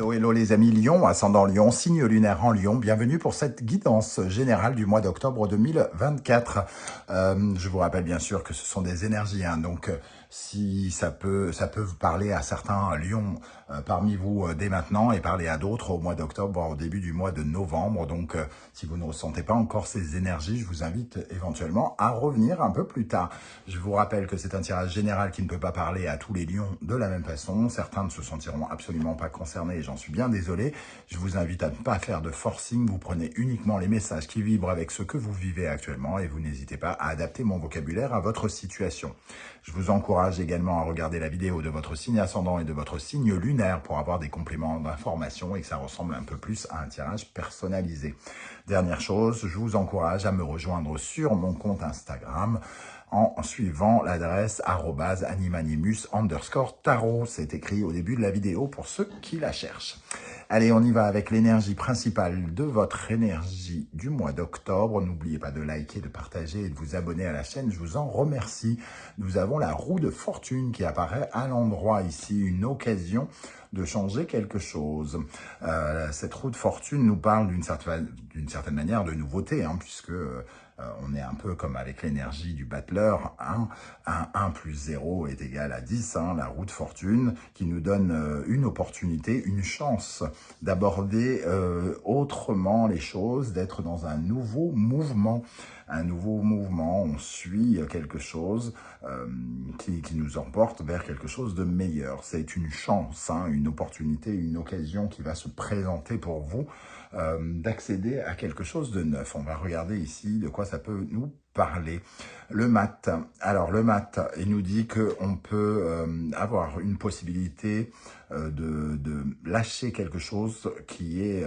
Hello, hello les amis Lion, ascendant Lion, signe lunaire en Lion. Bienvenue pour cette guidance générale du mois d'octobre 2024. Je vous rappelle bien sûr que ce sont des énergies, hein, donc si ça peut vous parler à certains Lions parmi vous dès maintenant et parler à d'autres au mois d'octobre, voire au début du mois de novembre. Donc si vous ne ressentez pas encore ces énergies, je vous invite éventuellement à revenir un peu plus tard. Je vous rappelle que c'est un tirage général qui ne peut pas parler à tous les Lions de la même façon. Certains ne se sentiront absolument pas concernés et j'en suis bien désolé. Je vous invite à ne pas faire de forcing. Vous prenez uniquement les messages qui vibrent avec ce que vous vivez actuellement et vous n'hésitez pas à adapter mon vocabulaire à votre situation. Je vous encourage également à regarder la vidéo de votre signe ascendant et de votre signe lunaire pour avoir des compléments d'information et que ça ressemble un peu plus à un tirage personnalisé. Dernière chose, je vous encourage à me rejoindre sur mon compte Instagram en suivant l'adresse @animanimus_tarot. C'est écrit au début de la vidéo pour ceux qui la cherchent. Allez, on y va avec l'énergie principale de votre énergie du mois d'octobre. N'oubliez pas de liker, de partager et de vous abonner à la chaîne. Je vous en remercie. Nous avons la roue de fortune qui apparaît à l'endroit ici, une occasion de changer quelque chose. Cette roue de fortune nous parle d'une certaine manière de nouveauté, hein, puisque on est un peu comme avec l'énergie du battleur, hein, 1 plus 0 est égal à 10, hein, la roue de fortune qui nous donne une opportunité, une chance d'aborder autrement les choses, d'être dans un nouveau mouvement. Un nouveau mouvement, on suit quelque chose qui nous emporte vers quelque chose de meilleur. C'est une chance, hein, une opportunité, une occasion qui va se présenter pour vous d'accéder à quelque chose de neuf. On va regarder ici de quoi ça peut nous parler. Le mat. Alors le mat, il nous dit qu'on peut avoir une possibilité de lâcher quelque chose qui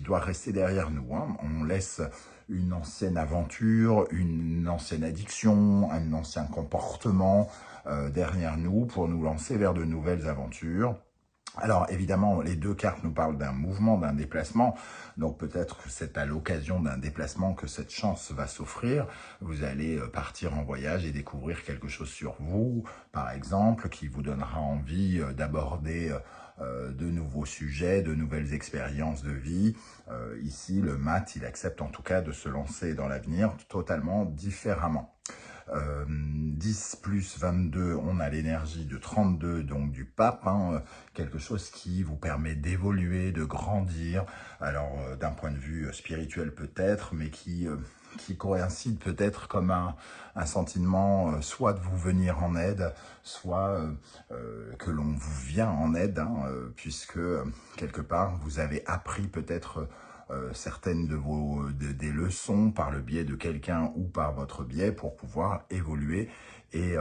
doit rester derrière nous, hein. On laisse une ancienne aventure, une ancienne addiction, un ancien comportement derrière nous pour nous lancer vers de nouvelles aventures. Alors évidemment, les deux cartes nous parlent d'un mouvement, d'un déplacement, donc peut-être que c'est à l'occasion d'un déplacement que cette chance va s'offrir. Vous allez partir en voyage et découvrir quelque chose sur vous, par exemple, qui vous donnera envie d'aborder de nouveaux sujets, de nouvelles expériences de vie. Ici, le mat, il accepte en tout cas de se lancer dans l'avenir totalement différemment. 10 plus 22, on a l'énergie de 32, donc du pape, hein, quelque chose qui vous permet d'évoluer, de grandir, alors d'un point de vue spirituel peut-être, mais qui coïncide peut-être comme un sentiment soit de vous venir en aide, soit que l'on vous vient en aide, hein, puisque quelque part vous avez appris peut-être certaines des leçons par le biais de quelqu'un ou par votre biais pour pouvoir évoluer et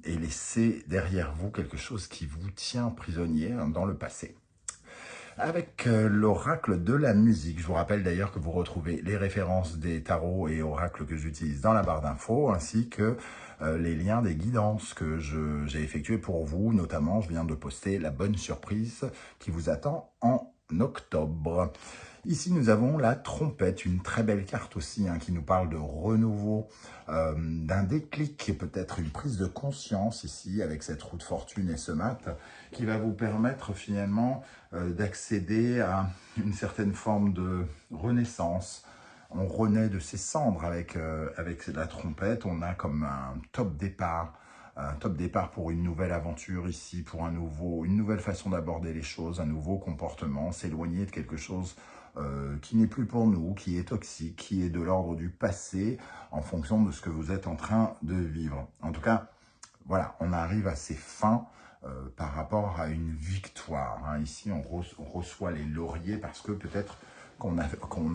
laisser derrière vous quelque chose qui vous tient prisonnier dans le passé. Avec l'oracle de la musique, je vous rappelle d'ailleurs que vous retrouvez les références des tarots et oracles que j'utilise dans la barre d'infos, ainsi que les liens des guidances que j'ai effectuées pour vous. Notamment, je viens de poster la bonne surprise qui vous attend en octobre. Ici, nous avons la trompette, une très belle carte aussi, hein, qui nous parle de renouveau, d'un déclic et peut-être une prise de conscience ici avec cette roue de fortune et ce mat qui va vous permettre finalement d'accéder à une certaine forme de renaissance. On renaît de ses cendres avec la trompette, on a comme un top départ pour une nouvelle aventure ici, pour une nouvelle façon d'aborder les choses, un nouveau comportement, s'éloigner de quelque chose qui n'est plus pour nous, qui est toxique, qui est de l'ordre du passé, en fonction de ce que vous êtes en train de vivre. En tout cas, voilà, on arrive à ces fins par rapport à une victoire, hein. Ici, on reçoit les lauriers parce que peut-être qu'on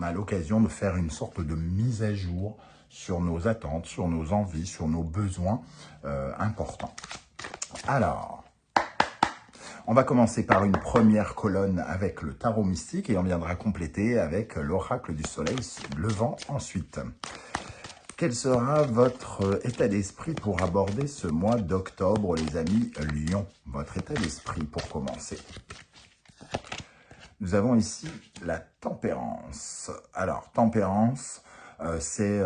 a l'occasion de faire une sorte de mise à jour sur nos attentes, sur nos envies, sur nos besoins importants. Alors, on va commencer par une première colonne avec le tarot mystique et on viendra compléter avec l'oracle du soleil levant ensuite. Quel sera votre état d'esprit pour aborder ce mois d'octobre, les amis Lion? Votre état d'esprit pour commencer. Nous avons ici la tempérance. Alors, tempérance, c'est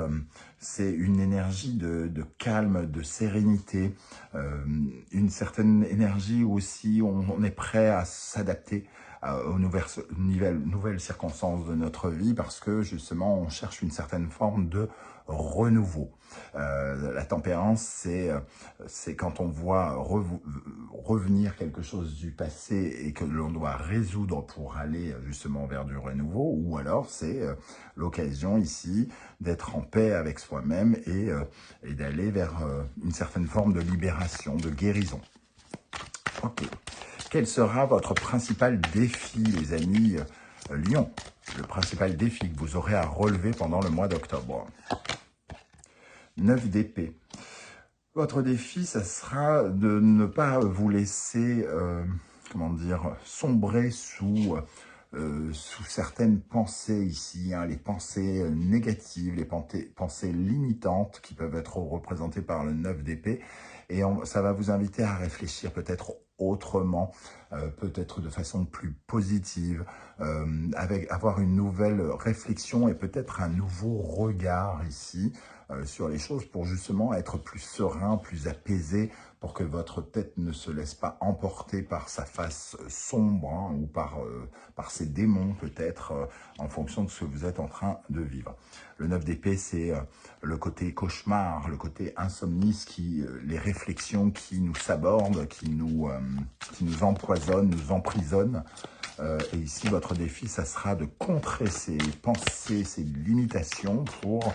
une énergie de calme, de sérénité, une certaine énergie où aussi on est prêt à s'adapter aux nouvelles circonstances de notre vie parce que justement on cherche une certaine forme de renouveau. La tempérance, c'est quand on voit revenir quelque chose du passé et que l'on doit résoudre pour aller justement vers du renouveau, ou alors c'est l'occasion ici d'être en paix avec soi-même et d'aller vers une certaine forme de libération, de guérison. Ok. Quel sera votre principal défi, les amis Lion? Le principal défi que vous aurez à relever pendant le mois d'octobre. 9 d'épée. Votre défi, ça sera de ne pas vous laisser, comment dire, sombrer sous certaines pensées ici, hein, les pensées négatives, les pensées limitantes qui peuvent être représentées par le 9 d'épée. Et ça va vous inviter à réfléchir peut-être autrement, peut-être de façon plus positive, avoir une nouvelle réflexion et peut-être un nouveau regard ici sur les choses pour justement être plus serein, plus apaisé, pour que votre tête ne se laisse pas emporter par sa face sombre hein, ou par ses démons peut-être en fonction de ce que vous êtes en train de vivre. Le 9 d'épée, c'est le côté cauchemar, le côté insomnie, les réflexions qui nous sabordent, qui nous empoisonnent, nous emprisonnent. Et ici, votre défi, ça sera de contrer ces pensées, ces limitations pour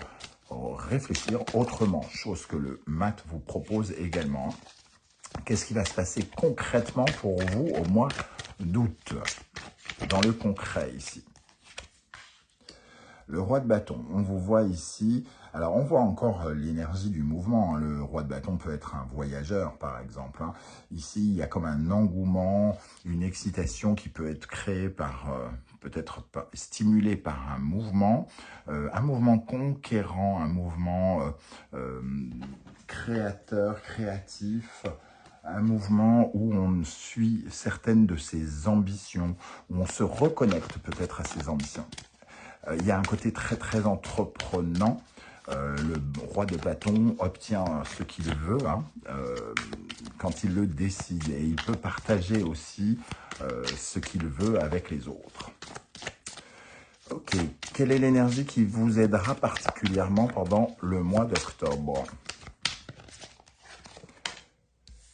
réfléchir autrement, chose que le mat vous propose également. Qu'est-ce qui va se passer concrètement pour vous au mois d'août, dans le concret ici? Le roi de bâton, on vous voit ici, alors on voit encore l'énergie du mouvement, hein. Le roi de bâton peut être un voyageur par exemple, hein. Ici il y a comme un engouement, une excitation qui peut être créée par, peut-être stimulée par un mouvement conquérant, un mouvement créateur, créatif, un mouvement où on suit certaines de ses ambitions, où on se reconnecte peut-être à ses ambitions. Il y a un côté très très entreprenant. Le roi de bâton obtient ce qu'il veut hein, quand il le décide. Et il peut partager aussi ce qu'il veut avec les autres. Ok, quelle est l'énergie qui vous aidera particulièrement pendant le mois d'octobre?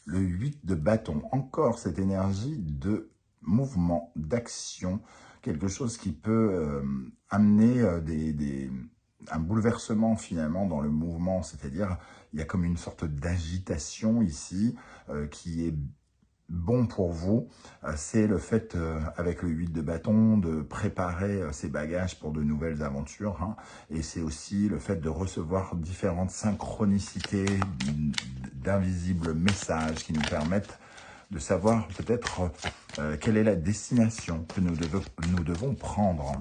Le 8 de bâton, encore cette énergie de mouvement, d'action, quelque chose qui peut amener un bouleversement finalement dans le mouvement, c'est-à-dire il y a comme une sorte d'agitation ici qui est bon pour vous. C'est le fait, avec le 8 de bâton, de préparer ses bagages pour de nouvelles aventures. Hein, et c'est aussi le fait de recevoir différentes synchronicités, d'invisibles messages qui nous permettent de savoir peut-être quelle est la destination que nous devons prendre.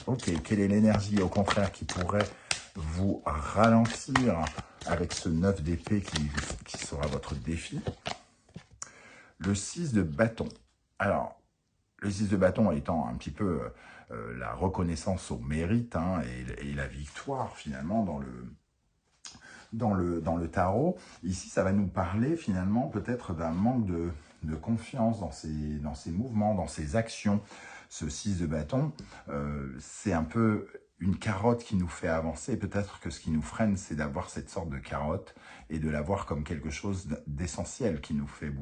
Ok, quelle est l'énergie au contraire qui pourrait vous ralentir avec ce 9 d'épée qui sera votre défi? Le 6 de bâton. Alors, le 6 de bâton étant un petit peu la reconnaissance au mérite hein, et la victoire finalement dans le tarot. Ici, ça va nous parler finalement peut-être d'un manque de confiance dans ses mouvements, dans ses actions. Ce 6 de bâton, c'est un peu une carotte qui nous fait avancer. Peut-être que ce qui nous freine, c'est d'avoir cette sorte de carotte et de la voir comme quelque chose d'essentiel qui nous fait...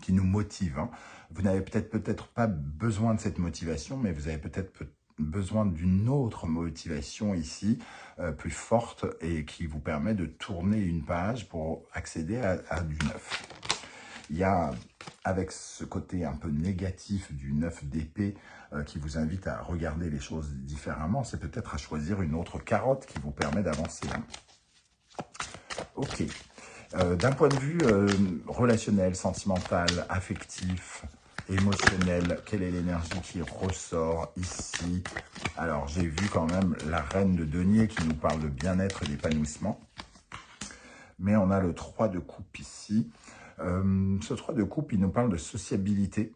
qui nous motive. Hein. Vous n'avez peut-être pas besoin de cette motivation, mais vous avez peut-être besoin d'une autre motivation ici, plus forte, et qui vous permet de tourner une page pour accéder à du neuf. Il y a, avec ce côté un peu négatif du 9 d'épée, qui vous invite à regarder les choses différemment, c'est peut-être à choisir une autre carotte qui vous permet d'avancer. Hein. Ok. D'un point de vue relationnel, sentimental, affectif, émotionnel, quelle est l'énergie qui ressort ici? Alors, j'ai vu quand même la reine de denier qui nous parle de bien-être et d'épanouissement. Mais on a le 3 de coupe ici. Ce 3 de coupe, il nous parle de sociabilité.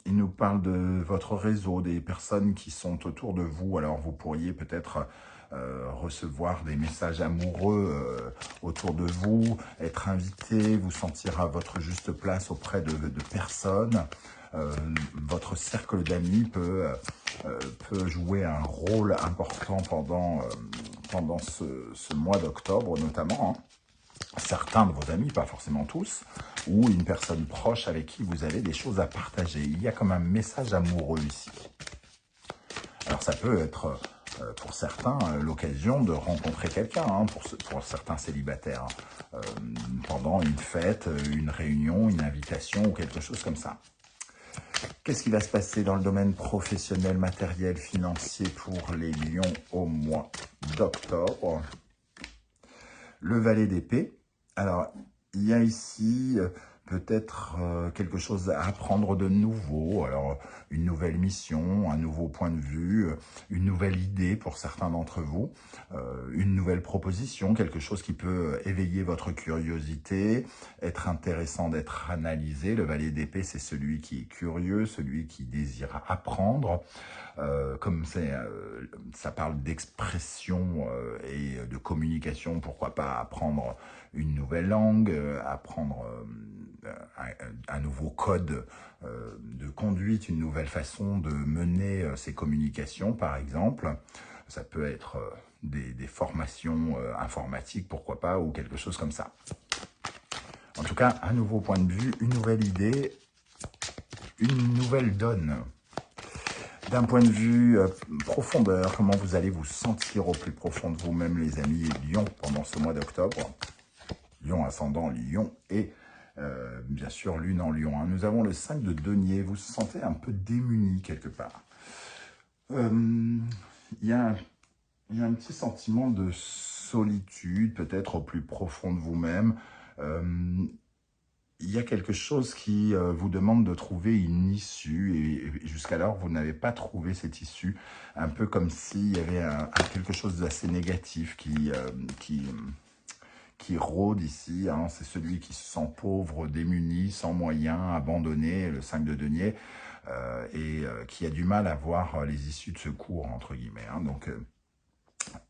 Il nous parle de votre réseau, des personnes qui sont autour de vous. Alors, vous pourriez peut-être... recevoir des messages amoureux autour de vous, être invité, vous sentir à votre juste place auprès de personnes. votre cercle d'amis peut jouer un rôle important pendant ce mois d'octobre notamment. Hein. Certains de vos amis, pas forcément tous, ou une personne proche avec qui vous avez des choses à partager. Il y a comme un message amoureux ici. Alors ça peut être pour certains l'occasion de rencontrer quelqu'un, hein, pour certains célibataires, pendant une fête, une réunion, une invitation ou quelque chose comme ça. Qu'est-ce qui va se passer dans le domaine professionnel, matériel, financier pour les lions au mois d'octobre? Le valet d'épée. Alors, il y a ici peut-être quelque chose à apprendre de nouveau. Alors, une nouvelle mission, un nouveau point de vue, une nouvelle idée pour certains d'entre vous, une nouvelle proposition, quelque chose qui peut éveiller votre curiosité, être intéressant d'être analysé. Le valet d'épée, c'est celui qui est curieux, celui qui désire apprendre. Comme ça parle d'expression et de communication, pourquoi pas apprendre une nouvelle langue, apprendre un nouveau code de conduite, une nouvelle façon de mener ses communications, par exemple. Ça peut être des formations informatiques, pourquoi pas, ou quelque chose comme ça. En tout cas, un nouveau point de vue, une nouvelle idée, une nouvelle donne. D'un point de vue profondeur, comment vous allez vous sentir au plus profond de vous-même, les amis Lion, pendant ce mois d'octobre. Lion, ascendant, Lion et bien sûr Lune en Lion. Hein. Nous avons le 5 de denier, vous vous sentez un peu démuni quelque part. Il y a un petit sentiment de solitude, peut-être au plus profond de vous-même. Il y a quelque chose qui vous demande de trouver une issue et jusqu'alors vous n'avez pas trouvé cette issue, un peu comme s'il y avait quelque chose d'assez négatif qui rôde ici, hein. C'est celui qui se sent pauvre, démuni, sans moyens, abandonné, le 5 de denier, qui a du mal à voir les issues de secours, entre guillemets. Hein. Donc,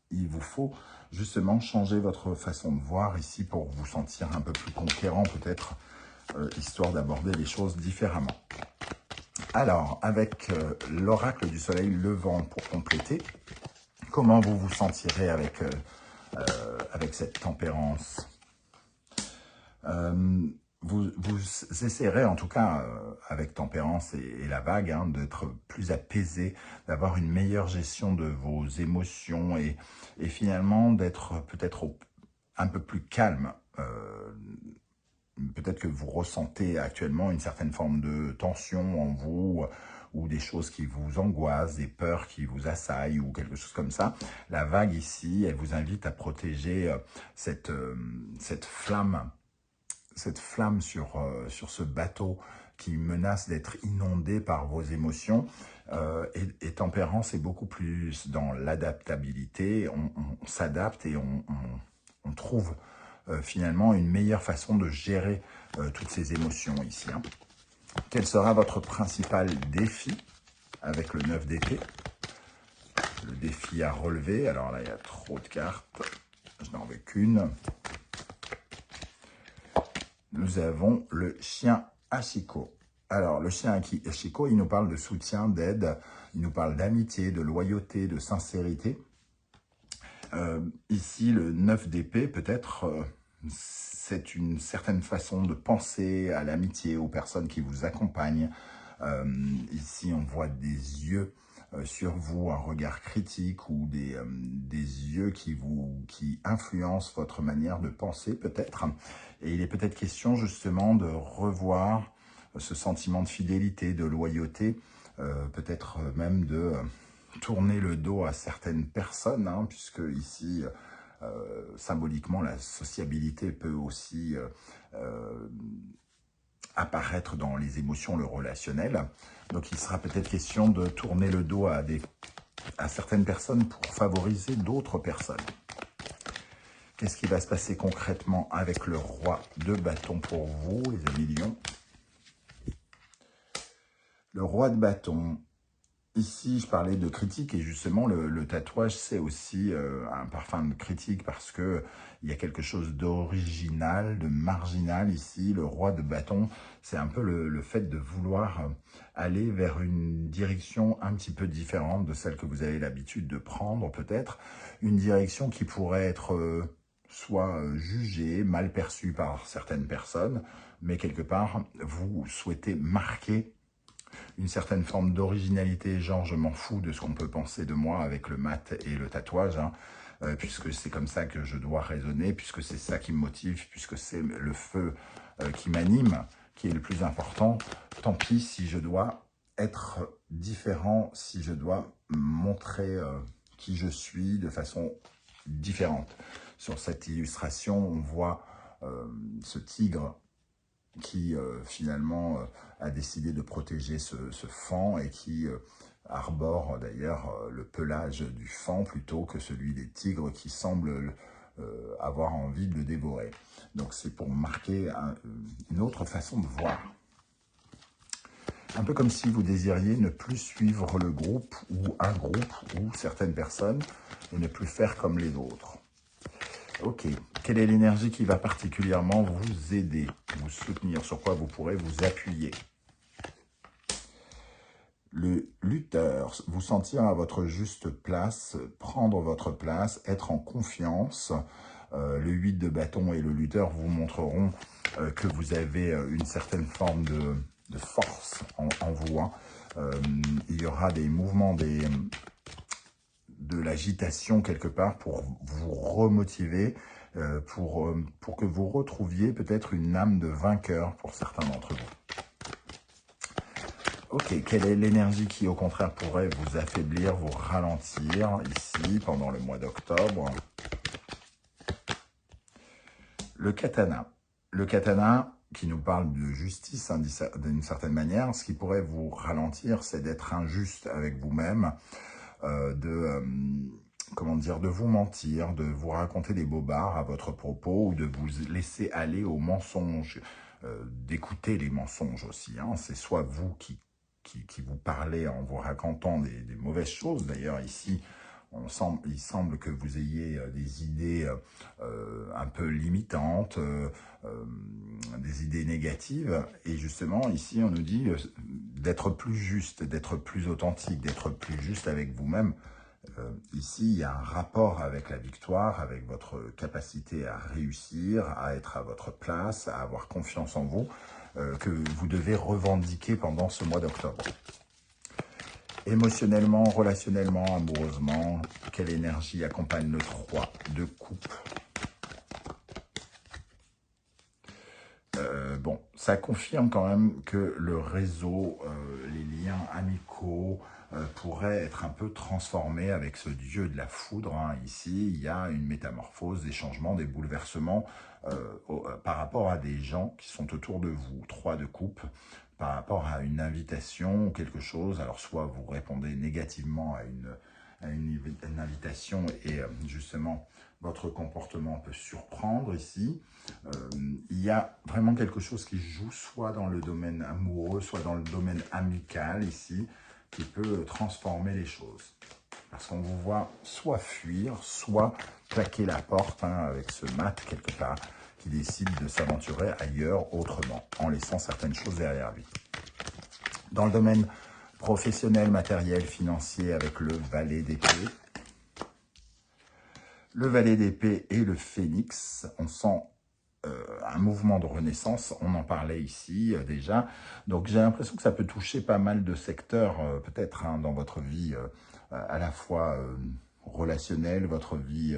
il vous faut justement changer votre façon de voir ici pour vous sentir un peu plus conquérant peut-être, histoire d'aborder les choses différemment. Alors, avec l'oracle du soleil levant pour compléter, comment vous vous sentirez avec cette tempérance? Vous essaierez en tout cas avec tempérance et la vague hein, d'être plus apaisé, d'avoir une meilleure gestion de vos émotions et finalement d'être peut-être un peu plus calme. Peut-être que vous ressentez actuellement une certaine forme de tension en vous ou des choses qui vous angoissent, des peurs qui vous assaillent ou quelque chose comme ça. La vague ici, elle vous invite à protéger cette flamme sur ce bateau qui menace d'être inondé par vos émotions. Et tempérance est beaucoup plus dans l'adaptabilité. On s'adapte et on trouve finalement une meilleure façon de gérer toutes ces émotions ici. Hein. Quel sera votre principal défi avec le 9 d'épée? Le défi à relever. Alors là, il y a trop de cartes. Je n'en veux qu'une. Nous avons le chien Hachiko. Alors, le chien Hachiko, il nous parle de soutien, d'aide, il nous parle d'amitié, de loyauté, de sincérité. Ici, le 9 d'épée, peut-être, c'est une certaine façon de penser à l'amitié, aux personnes qui vous accompagnent. Ici, on voit des yeux sur vous, un regard critique ou des yeux qui influencent votre manière de penser, peut-être. Et il est peut-être question, justement, de revoir ce sentiment de fidélité, de loyauté, peut-être même de tourner le dos à certaines personnes, hein, puisque ici, symboliquement, la sociabilité peut aussi apparaître dans les émotions, le relationnel. Donc, il sera peut-être question de tourner le dos à certaines personnes pour favoriser d'autres personnes. Qu'est-ce qui va se passer concrètement avec le roi de bâton pour vous, les amis lions? Le roi de bâton, ici, je parlais de critique et justement, le tatouage, c'est aussi un parfum de critique parce que il y a quelque chose d'original, de marginal ici. Le roi de bâton, c'est un peu le fait de vouloir aller vers une direction un petit peu différente de celle que vous avez l'habitude de prendre, peut-être. Une direction qui pourrait être soit jugée, mal perçue par certaines personnes, mais quelque part, vous souhaitez marquer une certaine forme d'originalité, genre je m'en fous de ce qu'on peut penser de moi avec le mat et le tatouage, hein, puisque c'est comme ça que je dois raisonner, puisque c'est ça qui me motive, puisque c'est le feu qui m'anime, qui est le plus important. Tant pis si je dois être différent, si je dois montrer qui je suis de façon différente. Sur cette illustration, on voit ce tigre qui finalement a décidé de protéger ce faon et qui arbore d'ailleurs le pelage du faon plutôt que celui des tigres qui semblent avoir envie de le dévorer. Donc c'est pour marquer une autre façon de voir. Un peu comme si vous désiriez ne plus suivre le groupe ou un groupe ou certaines personnes et ne plus faire comme les autres. Ok, quelle est l'énergie qui va particulièrement vous aider, vous soutenir, sur quoi vous pourrez vous appuyer? Le lutteur, vous sentir à votre juste place, prendre votre place, être en confiance. Le 8 de bâton et le lutteur vous montreront que vous avez une certaine forme de force en vous. Hein. Il y aura des mouvements, de l'agitation quelque part pour vous remotiver, pour que vous retrouviez peut-être une âme de vainqueur pour certains d'entre vous. Ok, quelle est l'énergie qui au contraire pourrait vous affaiblir, vous ralentir ici pendant le mois d'octobre? Le katana. Le katana qui nous parle de justice hein, d'une certaine manière, ce qui pourrait vous ralentir, c'est d'être injuste avec vous-même, comment dire, de vous mentir, de vous raconter des bobards à votre propos ou de vous laisser aller aux mensonges, d'écouter les mensonges aussi. Hein. C'est soit vous qui vous parlez en vous racontant des mauvaises choses. D'ailleurs, ici, il semble que vous ayez des idées un peu limitantes, des idées négatives. Et justement, ici, on nous dit d'être plus juste, d'être plus authentique, d'être plus juste avec vous-même. Ici, il y a un rapport avec la victoire, avec votre capacité à réussir, à être à votre place, à avoir confiance en vous, que vous devez revendiquer pendant ce mois d'octobre. Émotionnellement, relationnellement, amoureusement, quelle énergie accompagne le 3 de coupe? Bon, ça confirme quand même que le réseau, les liens amicaux pourraient être un peu transformés avec ce dieu de la foudre. Hein. Ici, il y a une métamorphose, des changements, des bouleversements par rapport à des gens qui sont autour de vous. 3 de coupe, par rapport à une invitation ou quelque chose. Alors, soit vous répondez négativement à une invitation et justement, votre comportement peut surprendre ici. Il y a vraiment quelque chose qui joue soit dans le domaine amoureux, soit dans le domaine amical ici, qui peut transformer les choses. Parce qu'on vous voit soit fuir, soit claquer la porte hein, avec ce mat quelque part, qui décide de s'aventurer ailleurs autrement, en laissant certaines choses derrière lui. Dans le domaine professionnel, matériel, financier, avec le valet d'épée. Le valet d'épée et le phénix, on sent un mouvement de renaissance, on en parlait ici déjà. Donc j'ai l'impression que ça peut toucher pas mal de secteurs, peut-être hein, dans votre vie, à la fois relationnelle, votre vie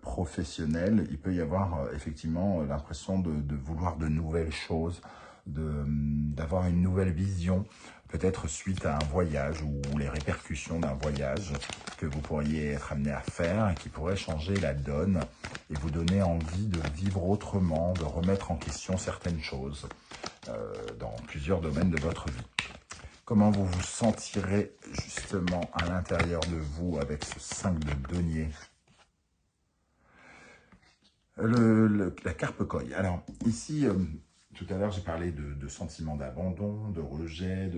professionnelle. Il peut y avoir effectivement l'impression de vouloir de nouvelles choses, d'avoir une nouvelle vision, peut-être suite à un voyage ou les répercussions d'un voyage que vous pourriez être amené à faire et qui pourrait changer la donne et vous donner envie de vivre autrement, de remettre en question certaines choses dans plusieurs domaines de votre vie. Comment vous vous sentirez justement à l'intérieur de vous avec ce 5 de denier? La carpe coille. Alors ici, tout à l'heure j'ai parlé de sentiments d'abandon, de rejet,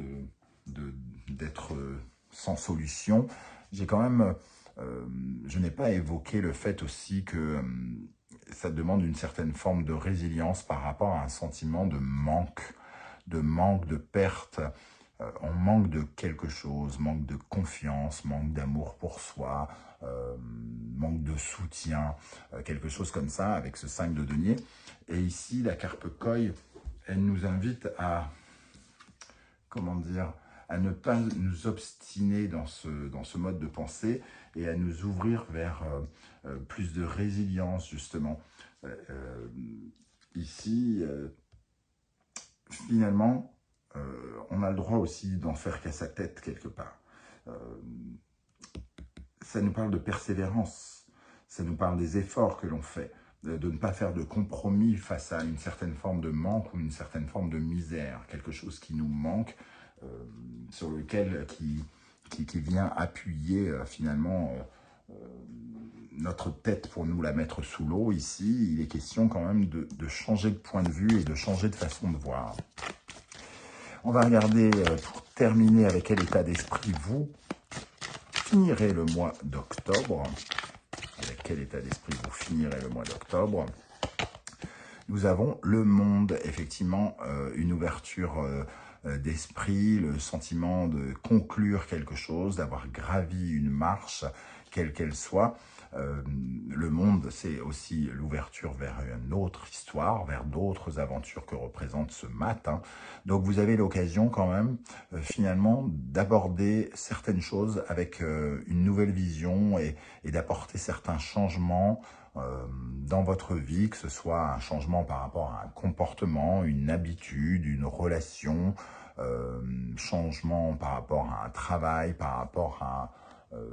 d'être sans solution. J'ai quand même, je n'ai pas évoqué le fait aussi que ça demande une certaine forme de résilience par rapport à un sentiment de manque, de perte. On manque de quelque chose, manque de confiance, manque d'amour pour soi, manque de soutien, quelque chose comme ça avec ce 5 de denier. Et ici, la carpe koi, elle nous invite à, comment dire, à ne pas nous obstiner dans ce mode de pensée et à nous ouvrir vers plus de résilience, justement. Ici, finalement, on a le droit aussi d'en faire qu'à sa tête quelque part. Ça nous parle de persévérance, ça nous parle des efforts que l'on fait, de ne pas faire de compromis face à une certaine forme de manque ou une certaine forme de misère, quelque chose qui nous manque, sur lequel qui vient appuyer finalement notre tête pour nous la mettre sous l'eau. Ici, il est question quand même de changer de point de vue et de changer de façon de voir. On va regarder, pour terminer, avec quel état d'esprit vous finirez le mois d'octobre. Avec quel état d'esprit vous finirez le mois d'octobre. Nous avons le monde, effectivement, une ouverture d'esprit, le sentiment de conclure quelque chose, d'avoir gravi une marche, quelle qu'elle soit. Le monde, c'est aussi l'ouverture vers une autre histoire, vers d'autres aventures que représente ce matin. Donc vous avez l'occasion quand même, finalement, d'aborder certaines choses avec une nouvelle vision et d'apporter certains changements dans votre vie, que ce soit un changement par rapport à un comportement, une habitude, une relation, changement par rapport à un travail, par rapport à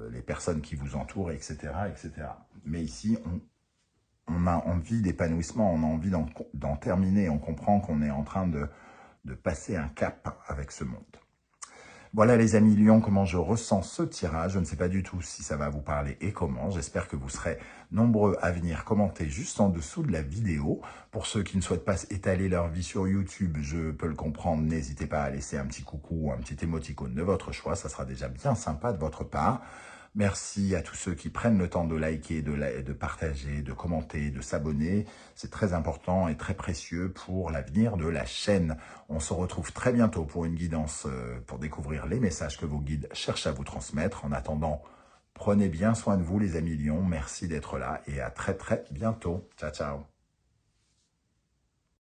les personnes qui vous entourent, etc. etc. Mais ici, on a envie d'épanouissement, on a envie d'en terminer, on comprend qu'on est en train de passer un cap avec ce monde. Voilà les amis Lions, comment je ressens ce tirage. Je ne sais pas du tout si ça va vous parler et comment. J'espère que vous serez nombreux à venir commenter juste en dessous de la vidéo. Pour ceux qui ne souhaitent pas étaler leur vie sur YouTube, je peux le comprendre. N'hésitez pas à laisser un petit coucou ou un petit émoticône de votre choix. Ça sera déjà bien sympa de votre part. Merci à tous ceux qui prennent le temps de liker, de partager, de commenter, de s'abonner. C'est très important et très précieux pour l'avenir de la chaîne. On se retrouve très bientôt pour une guidance pour découvrir les messages que vos guides cherchent à vous transmettre. En attendant, prenez bien soin de vous les amis Lions. Merci d'être là et à très bientôt. Ciao, ciao.